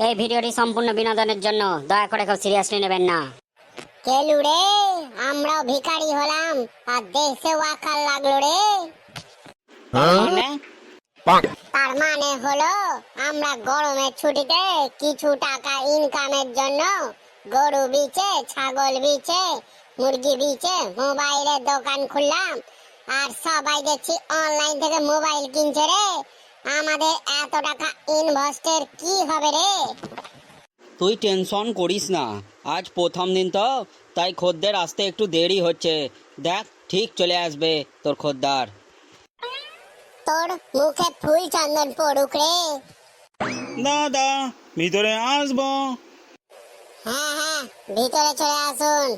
এই ভিডিওটি সম্পূর্ণ বিনোদনের জন্য, দয়া করে কেউ সিরিয়াসলি নেবেন না। কেলু রে, আমরাও ভিখারি হলাম আর দেশে ওয়াকার লাগলো রে। তার মানে হলো আমরা গরমের ছুটিতে কিছু টাকা ইনকামের জন্য গরু বিচে, ছাগল বিচে, মুরগি বিচে মোবাইলের দোকান খুললাম। আর সবাই দেখছি অনলাইন থেকে মোবাইল কিনছে রে। আমাদের এত টাকা ইনভেস্টের কি হবে রে? তুই টেনশন করিস না, আজ প্রথম দিন তো, তাই খদ্দের আসতে একটু দেরি হচ্ছে। দেখ ঠিক চলে আসবে তোর খদ্দার। তোর মুখে ফুল চন্দন পড়ুক রে। দাদা ভিতরে আসবো? হ্যাঁ হ্যাঁ, ভিতরে চলে আসুন।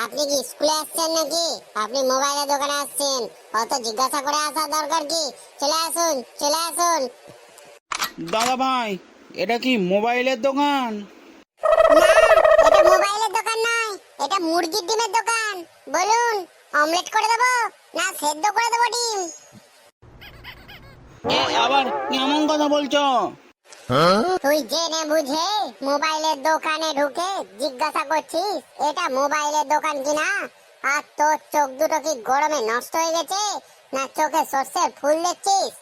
আপনি কি স্কুলে আসছেন নাকি আপনি মোবাইলের দোকানে আসছেন? অত জিজ্ঞাসা করে আসার দরকার কি? চলে আসুন, চলে আসুন। দাদা ভাই, এটা কি মোবাইলের দোকান? না, এটা মোবাইলের দোকান নয়, এটা মুরগির ডিমের দোকান। বলুন, অমলেট করে দেবো না সেদ্ধ করে দেবো ডিম? আবার কেমন কথা বলছো? তুই জেনে বুঝে মোবাইলের দোকানে ঢুকে জিজ্ঞাসা করছিস এটা মোবাইলের দোকান কিনা? আর তোর চোখ দুটো কি গরমে নষ্ট হয়ে গেছে, না চোখে সর্ষের ফুল দেখছিস?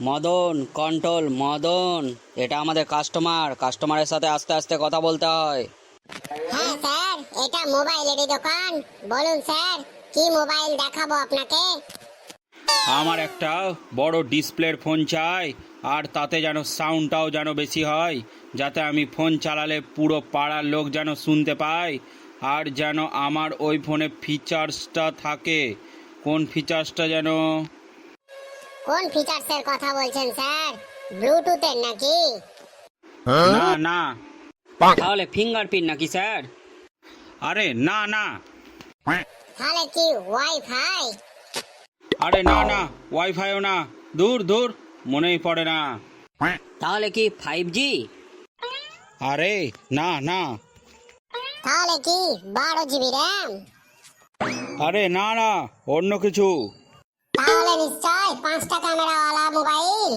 মদন কন্ট্রোল, মদন, এটা আমাদের কাস্টমারের সাথে আস্তে আস্তে কথা বলতে হয়। হ্যাঁ স্যার, এটা মোবাইলেরই দোকান। বলুন স্যার, কি মোবাইল দেখাবো আপনাকে? আমার একটা বড় ডিসপ্লের ফোন চাই, আর তাতে যেন সাউন্ডটাও যেন বেশি হয়, যাতে আমি ফোন চালালে পুরো পাড়ার লোক যেন শুনতে পায়। আর যেন আমার ওই ফোনে ফিচার্সটা থাকে। কোন ফিচার্সটা যেন? কোন ফিচার্সের কথা বলছেন স্যার? ব্লুটুথের নাকি? না না, তাহলে ফিঙ্গারপ্রিন্ট নাকি স্যার? আরে না না, তাহলে কি ওয়াইফাই? আরে না না, ওয়াইফাইও না, দূর দূর, মনেই পড়ে না। তাহলে কি 5G? আরে না না, তাহলে কি 12 GB র্যাম? আরে না না, অন্য কিছু। তাহলে নিশ্চয় 5টা ক্যামেরাওয়ালা মোবাইল।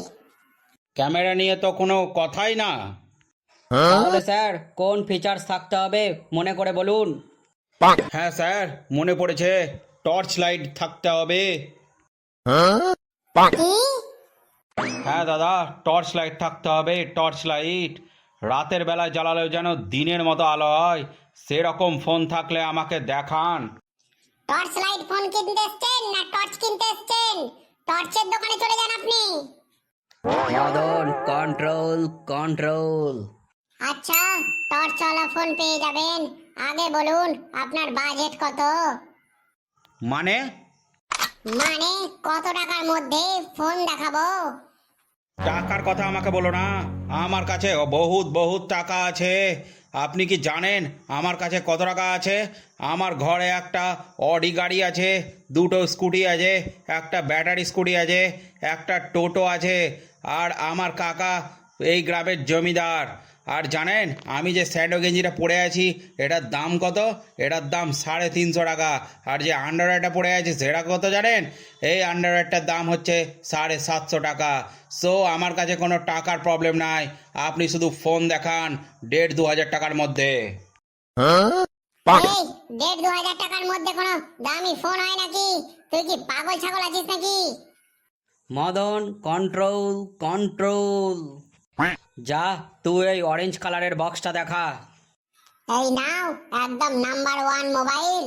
ক্যামেরা নিয়ে তো কোনো কথাই না। তাহলে স্যার কোন ফিচার্স থাকতে হবে মনে করে বলুন। হ্যাঁ স্যার, মনে পড়েছে, টর্চ লাইট থাকতে হবে। কি? হ্যাঁ দাদা, টর্চ লাইট থাকতে হবে, টর্চ লাইট। রাতের বেলায় জ্বালালেও যেন দিনের মতো আলো হয়, সেরকম ফোন থাকলে আমাকে দেখান। টর্চ লাইট ফোন কিনতে এসছেন না টর্চ কিনতে এসছেন? টর্চের দোকানে চলে যান আপনি। Madan control, control. আচ্ছা, টর্চওয়ালা ফোন পেয়ে যাবেন। আগে বলুন আপনার বাজেট কত? মানে? মানে কত টাকার মধ্যে ফোন দেখাবো? টাকার কথা আমাকে বলো না, আমার কাছে বহুত বহুত টাকা আছে। আপনি কি জানেন আমার কাছে কত টাকা আছে? আমার ঘরে একটা অডি গাড়ি আছে, দুটো স্কুটি আছে, একটা ব্যাটারি স্কুটি আছে, একটা টোটো আছে। আর আমার কাকা এই গ্রামের জমিদার। আর জানেন আমি যে স্যান্ডো গেঞ্জিটা পরে আছি, এটার দাম কত? এটার দাম 350 টাকা। আর যে আন্ডারওয়্যারটা পরে আছে সেটা কত জানেন? এই আন্ডারওয়্যারটার দাম হচ্ছে 750 টাকা। সো আমার কাছে কোনো টাকার প্রবলেম নাই, আপনি শুধু ফোন দেখান 1,500-2,000 টাকার মধ্যে। এই 1,500-2,000 টাকার মধ্যে কোনো দামি ফোন হয় নাকি? তুই কি পাগল ছাগল আছিস নাকি? Madan control, control. যা তুই এই অরেঞ্জ কালারের বক্সটা দেখা। এই নাও, একদম নাম্বার 1 মোবাইল।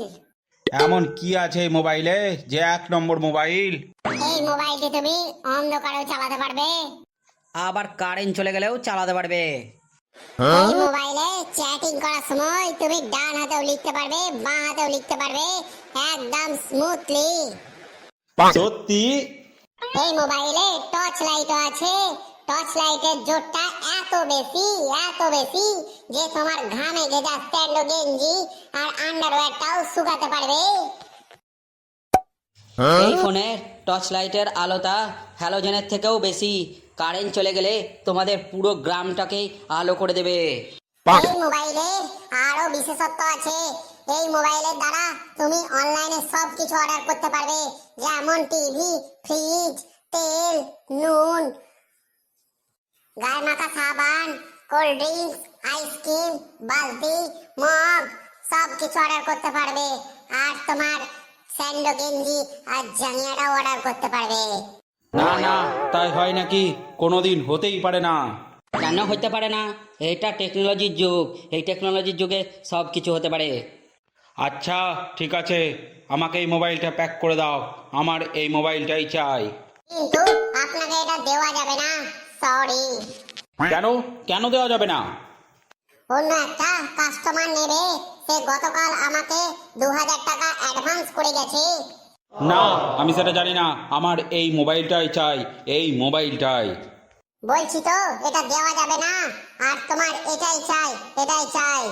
এমন কি আছে এই মোবাইলে যে 1 নম্বর মোবাইল? এই মোবাইলটি তুমি অন্ধকারেও চালাতে পারবে। আবার কারেন্ট চলে গেলেও চালাতে পারবে। এই মোবাইলে চ্যাটিং করার সময় তুমি ডান হাতেও লিখতে পারবে, বাঁ হাতেও লিখতে পারবে, একদম স্মুথলি। সত্যি? এই মোবাইলে টর্চ লাইটও আছে। টর্চ লাইটের জোরটা এত বেশি যে তোমার ঘামে ভেজা স্যান্ডো গেঞ্জি আর আন্ডারওয়্যারটাও শুকাতে পারবে। এই ফোনের টর্চ লাইটের আলোটা হ্যালোজেনের থেকেও বেশি। কারেন্ট চলে গেলে তোমাদের পুরো গ্রামটাকে আলো করে দেবে। এই মোবাইলে আরো বিশেষত্ব আছে। এই মোবাইলের দ্বারা তুমি অনলাইনে সব কিছু অর্ডার করতে পারবে, যেমন টিভি, ফ্রিজ, তেল, নুন, গায়ে মাখা সাবান, কোল্ড ড্রিঙ্কস, আইসক্রিম, বালতি, মগ সব কিছু অর্ডার করতে পারবে। আর তোমার স্যান্ডো গেঞ্জি আর জাঙ্গিয়াটাও অর্ডার করতে পারবে। না না, তাই হয় নাকি? কোনোদিন হতেই পারে না। কেন হতে পারে না? এটা টেকনোলজির যুগ, এই টেকনোলজির যুগে সব কিছু হতে পারে। আচ্ছা ঠিক আছে, আমাকে এই মোবাইলটা প্যাক করে দাও, আমার এই মোবাইলটাই চাই। কিন্তু আপনাকে এটা দেওয়া যাবে না, সরি। কেন কেন দেওয়া যাবে না? অন্য একটা কাস্টমার নেবে, সে গতকাল আমাকে 2000 টাকা অ্যাডভান্স করে গেছে। না, আমি সেটা জানি না, আমার এই মোবাইলটাই চাই, এই মোবাইলটাই। বলছি তো এটা দেওয়া যাবে না, আর তোমার এটাই চাই, এটাই চাই।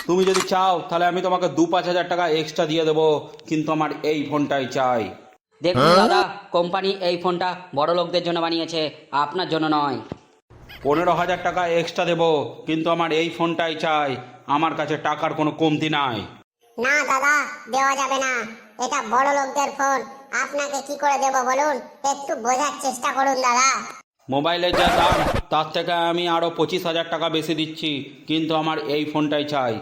তুমি যদি চাও তাহলে আমি তোমাকে 2-5 হাজার টাকা এক্সট্রা দিয়ে দেবো, কিন্তু আমার এই ফোনটাই চাই। দেখুন দাদা, কোম্পানি এই ফোনটা বড় লোকদের জন্য বানিয়েছে, আপনার জন্য নয়। 15,000 টাকা এক্সট্রা দেবো, কিন্তু আমার এই ফোনটাই চাই, আমার কাছে টাকার কোনো কমতি নাই। না দাদা, দেওয়া যাবে না, এটা বড় লোকদের ফোন, আপনাকে কি করে দেব বলুন? একটু বোঝার চেষ্টা করুন দাদা। মোবাইলের যা দাম তার থেকে আমি আরও 25,000 টাকা বেশি দিচ্ছি, কিন্তু আমার এই ফোনটাই চাই।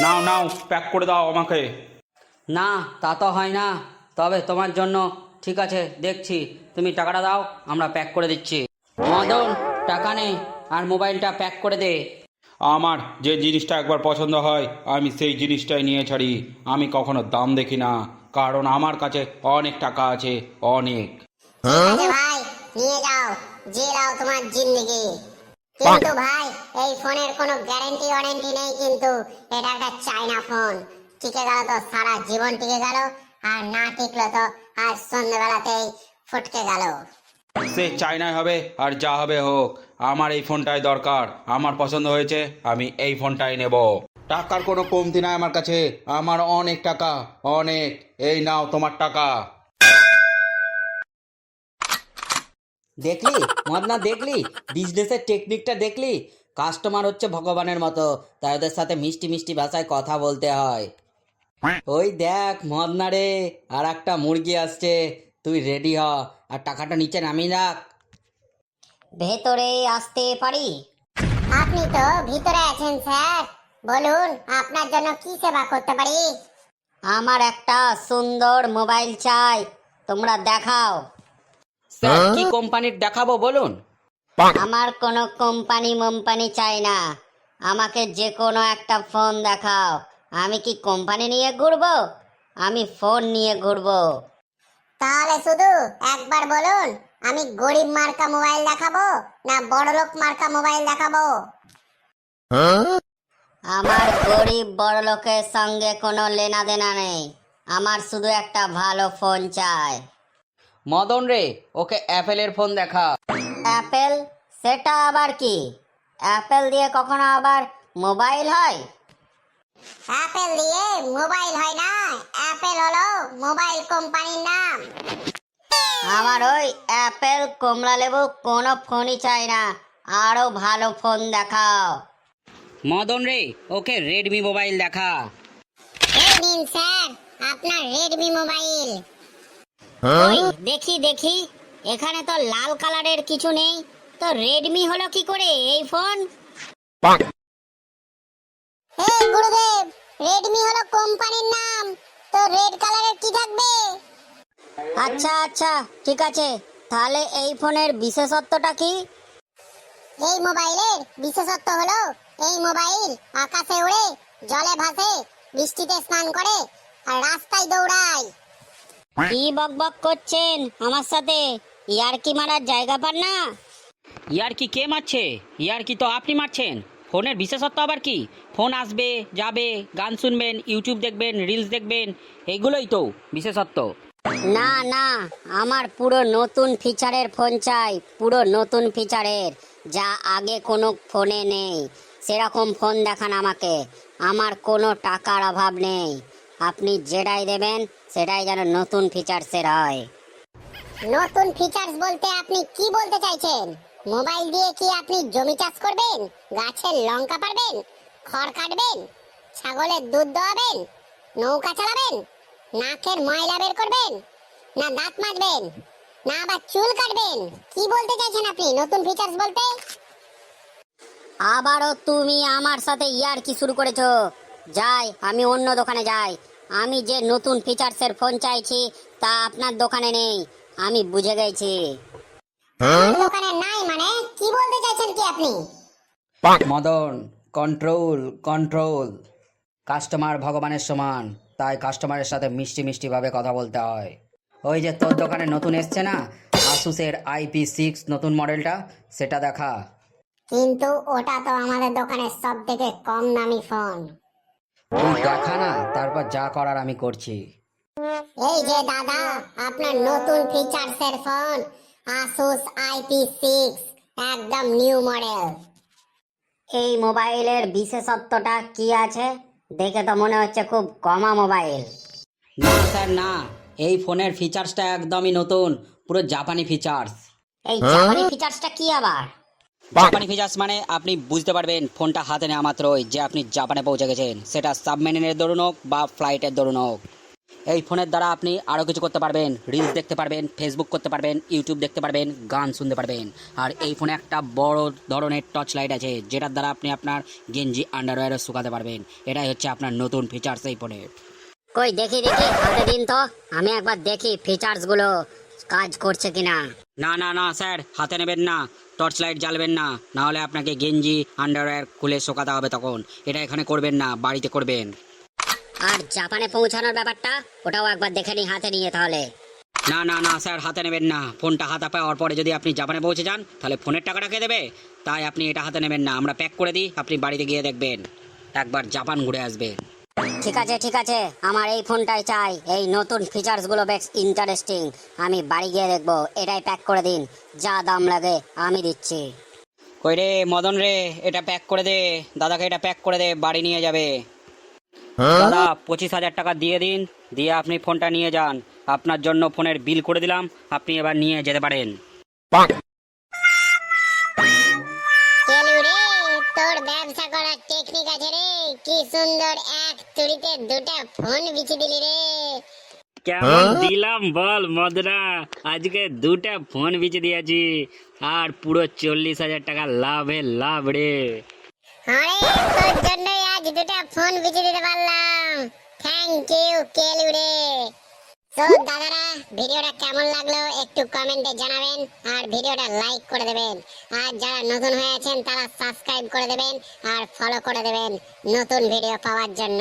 নাও নাও, প্যাক করে দাও আমাকে। না, তা তো হয় না। তবে তোমার জন্য ঠিক আছে, দেখছি, তুমি টাকাটা দাও, আমরা প্যাক করে দিচ্ছি। মদন, টাকা নেই, আর মোবাইলটা প্যাক করে দে। আমার যে জিনিসটা একবার পছন্দ হয় আমি সেই জিনিসটাই নিয়ে ছাড়ি, আমি কখনো দাম দেখি না, কারণ আমার কাছে অনেক টাকা আছে, অনেক। ঠিক আছে ভাই, নিয়ে যাও, জিরাও তোমার জিন্দেগি। কিন্তু ভাই, এই ফোনের কোনো গ্যারান্টি ওয়ারেন্টি নেই, কিন্তু এটা একটা চায়না ফোন। টিকে গেল তো সারা জীবন টিকে গেল, আর না টিকলো তো আজ সন্ধ্যেবেলাতেই ফুটকে গেল। সে চাইনাই হবে আর যা হবে হোক, আমার এই ফোনটাই দরকার, আমার পছন্দ হয়েছে, আমি এই ফোনটাই নেব। টাকার কোনো কমতি নাই আমার কাছে, আমার অনেক টাকা, অনেক। এই নাও তোমার টাকা। দেখলি মদনা, দেখলি বিজনেসের টেকনিকটা দেখলি? কাস্টমার হচ্ছে ভগবানের মতো, তাই ওদের সাথে মিষ্টি মিষ্টি ভাষায় কথা বলতে হয়। ওই দেখ মদনা রে, আর একটা মুরগি আসছে, তুই রেডি হ, আর টাকাটা নিচে নামিয়ে রাখ। ভেতরে আসতে পারি? আপনি তো ভিতরে আছেন স্যার, বলুন আপনার জন্য কি সেবা করতে পারি? আমার একটা সুন্দর মোবাইল চাই, তোমরা দেখাও। স্যার, কি কোম্পানির দেখাবো বলুন? আমার কোনো কোম্পানি চাই না, আমাকে যে কোনো একটা ফোন দেখাও। আমি কি কোম্পানি নিয়ে ঘুরবো? আমি ফোন নিয়ে ঘুরবো। তাহলে শুধু একবার বলুন, আমি গরিব মার্কা মোবাইল দেখাবো না বড়লোক মার্কা মোবাইল দেখাবো? আমার গরিব বড় লোকের সঙ্গে কোনো লেনা দেনা নেই, আমার শুধু একটা ভালো ফোন চাই। মদন রে, ওকে অ্যাপেলের ফোন দেখা। অ্যাপেল? সেটা আবার কি? অ্যাপেল দিয়ে কখনো আবার মোবাইল হয়? অ্যাপেল দিয়ে মোবাইল হয় না, অ্যাপেল হলো মোবাইল কোম্পানির নাম। আমার ওই অ্যাপেল কমলা লেবু কোনো ফোনই চাই না, আরো ভালো ফোন দেখাও। মদন রে, ওকে রেডমি মোবাইল দেখা। এই নিন স্যার আপনার রেডমি মোবাইল। ওই দেখি দেখি, এখানে তো লাল কালারের কিছু নেই, তো রেডমি হলো কি করে এই ফোন? হে গুরুদেব, রেডমি হলো কোম্পানির নাম, তো রেড কালারের কি থাকবে? আচ্ছা আচ্ছা, ঠিক আছে, তাহলে এই ফোনের বিশেষত্বটা কি? এই মোবাইলের বিশেষত্ব হলো এই মোবাইল আকাশে উড়ে, জলে ভাসে, বৃষ্টিতে স্নান করে, আর রাস্তায় দৌড়ায়। কি বকবক করছেন আমার সাথে? ইয়ারকি মারার জায়গা পান না? ইয়ার কি কে মারছে? ইয়ার কি তো আপনি মারছেন। ফোনের বিশেষত্ব আবার কি? ফোন আসবে, যাবে, গান শুনবেন, ইউটিউব দেখবেন, রিলস দেখবেন, এগুলোই তো বিশেষত্ব। না না, আমার পুরো নতুন ফিচারের ফোন চাই, পুরো নতুন ফিচারের, যা আগে কোনো ফোনে নেই, সেরকম ফোন দেখান আমাকে। আমার কোনো টাকার অভাব নেই, আপনি যেটাই দেবেন সেটাই যেন নতুন ফিচার্সের হয়। নতুন ফিচার্স বলতে আপনি কি বলতে চাইছেন? মোবাইল দিয়ে কি আপনি জমি চাষ করবেন, গাছের লঙ্কা পারবেন, খড় কাটবেন, ছাগলের দুধ দোয়াবেন, নৌকা চালাবেন, নাকের ময়লা বের করবেন, না দাঁত মাজবেন, না আবার চুল কাটবেন? কি বলতে চাইছেন আপনি নতুন ফিচার্স বলতে? আবারও তুমি আমার সাথে ইয়ার্কি শুরু করেছো। যাই, আমি অন্য দোকানে যাই। আমি যে নতুন ফিচার্সের ফোন চাইছি তা আপনার দোকানে নেই, আমি বুঝে গেছি। আমার দোকানে নাই মানে কি বলতে চাইছেন কি আপনি? Madan, control control. কাস্টমার ভগবানের সমান, তাই কাস্টমারের সাথে মিষ্টি মিষ্টি ভাবে কথা বলতে হয়। ওই যে তোর দোকানে নতুন এসছে না আসুসের IP6 নতুন মডেলটা, সেটা দেখা। কিন্তু ওটা তো আমাদের দোকানের সব থেকে কম দামি ফোন। তুই দেখা না, তারপর যা করার আমি করছি। এই যে দাদা, আপনার নতুন ফিচার্সের ফোন Asus IP6, একদম নিউ মডেল। এই মোবাইলের বিশেষত্বটা কি আছে? দেখে তো মনে হচ্ছে খুব কমা মোবাইল। না স্যার না, এই ফোনের ফিচার্সটা একদমই নতুন, পুরো জাপানি ফিচার্স। এই জাপানি ফিচার্সটা কি আবার? জাপানি ফিচার্স মানে আপনি বুঝতে পারবেন ফোনটা হাতে নেওয়া মাত্রই যে আপনি জাপানে পৌঁছে গেছেন, সেটা সাবমেরিনের দরুন হোক বা ফ্লাইটের দরুন হোক। এই ফোনের দ্বারা আপনি আরও কিছু করতে পারবেন, রিলস দেখতে পারবেন, ফেসবুক করতে পারবেন, ইউটিউব দেখতে পারবেন, গান শুনতে পারবেন। আর এই ফোনে একটা বড় ধরনের টর্চ লাইট আছে, যেটার দ্বারা আপনি আপনার গেঞ্জি আন্ডারওয়্যারও শুকাতে পারবেন। এটাই হচ্ছে আপনার নতুন ফিচার্স এই ফোনের। কই দেখি দেখি, হাতে দিন তো, আমি একবার দেখি ফিচার্স গুলো কাজ করছে কিনা। না না না স্যার, হাতে নেবেন না, টর্চ লাইট জ্বালবেন না, না হলে আপনাকে গেঞ্জি আন্ডারওয়্যার খুলে শোকাতে হবে তখন। এটা এখানে করবেন না, বাড়িতে করবেন। আর জাপানে পৌঁছানোর ব্যাপারটা, ওটাও একবার দেখে নি হাতে নিয়ে তাহলে। না না না স্যার, হাতে নেবেন না। ফোনটা হাতে পাওয়ার পরে যদি আপনি জাপানে পৌঁছে যান তাহলে ফোনের টাকাটা কে দেবে? তাই আপনি এটা হাতে নেবেন না, আমরা প্যাক করে দিই, আপনি বাড়িতে গিয়ে দেখবেন, একবার জাপান ঘুরে আসবেন। ঠিক আছে ঠিক আছে, আমার এই ফোনটাই চাই। এই নতুন ফিচার্স গুলো বেশ ইন্টারেস্টিং, আমি বাড়ি গিয়ে দেখবো। এটাই প্যাক করে দিন, যা দাম লাগে আমি দিচ্ছি। কই রে মদন রে, এটা প্যাক করে দে, দাদাকে এটা প্যাক করে দে, বাড়ি নিয়ে যাবে। দাদা 25,000 টাকা দিয়ে দিন, দিয়ে আপনি ফোনটা নিয়ে যান। আপনার জন্য ফোনের বিল করে দিলাম, আপনি এবার নিয়ে যেতে পারেন। কেলু রে, তোর ব্যবসা করার টেকনিক আছে রে। কি সুন্দর এক তুড়িতে দুটা ফোন বিছিয়ে দিলি রে। কেমন দিলাম বল মদনা, আজকে 2টা ফোন বিচে দিয়েছি, আর পুরো 40,000 টাকা লাভে লাভ রে। আরে তোর জন্যই আজ দুটা ফোন বিছিয়ে দিতে পারলাম। থ্যাংক ইউ কেলু রে। তো দাদারা, ভিডিওটা কেমন লাগলো একটু কমেন্টে জানাবেন, আর ভিডিওটা লাইক করে দেবেন। আর যারা নতুন হয়ে আছেন তারা সাবস্ক্রাইব করে দেবেন আর ফলো করে দেবেন নতুন ভিডিও পাওয়ার জন্য।